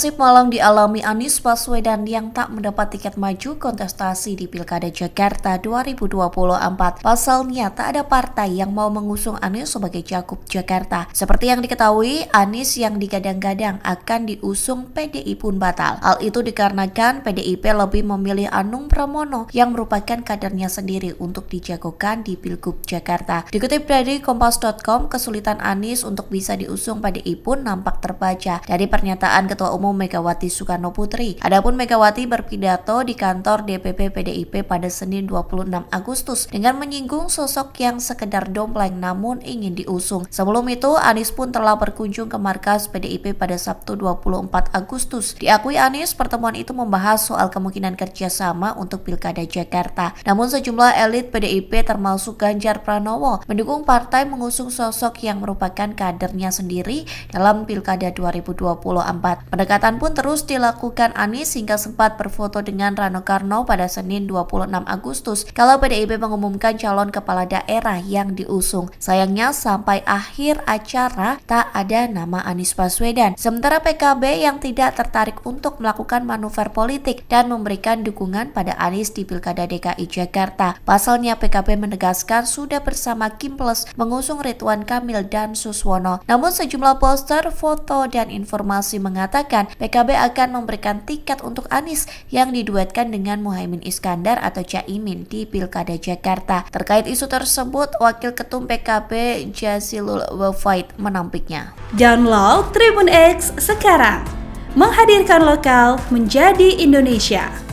Nasib malang dialami Anies Baswedan yang tak mendapat tiket maju kontestasi di Pilkada Jakarta 2024. Pasalnya, tak ada partai yang mau mengusung Anies sebagai cagup Jakarta. Seperti yang diketahui, Anies yang digadang-gadang akan diusung PDI pun batal. Hal itu dikarenakan PDIP lebih memilih Anung Pramono yang merupakan kadernya sendiri untuk dijagokan di Pilgub Jakarta. Dikutip dari Kompas.com, kesulitan Anies untuk bisa diusung PDI pun nampak terbaca dari pernyataan Ketua Umum Megawati Soekarno Putri. Adapun Megawati berpidato di kantor DPP PDIP pada Senin 26 Agustus dengan menyinggung sosok yang sekedar dompleng namun ingin diusung. Sebelum itu, Anies pun telah berkunjung ke markas PDIP pada Sabtu 24 Agustus. Diakui Anies, pertemuan itu membahas soal kemungkinan kerjasama untuk Pilkada Jakarta. Namun sejumlah elit PDIP termasuk Ganjar Pranowo mendukung partai mengusung sosok yang merupakan kadernya sendiri dalam Pilkada 2024. Pendekatan pun terus dilakukan Anies hingga sempat berfoto dengan Rano Karno pada Senin 26 Agustus kalau PDIP mengumumkan calon kepala daerah yang diusung. Sayangnya sampai akhir acara tak ada nama Anies Baswedan. Sementara PKB yang tidak tertarik untuk melakukan manuver politik dan memberikan dukungan pada Anies di Pilkada DKI Jakarta. Pasalnya PKB menegaskan sudah bersama Kim Plus mengusung Ridwan Kamil dan Suswono. Namun sejumlah poster, foto, dan informasi mengatakan PKB akan memberikan tiket untuk Anies yang diduetkan dengan Muhaimin Iskandar atau Caimin di Pilkada Jakarta. Terkait isu tersebut, Wakil Ketum PKB Jazilul Wafaid menampiknya. Download Tribun X sekarang, menghadirkan lokal menjadi Indonesia.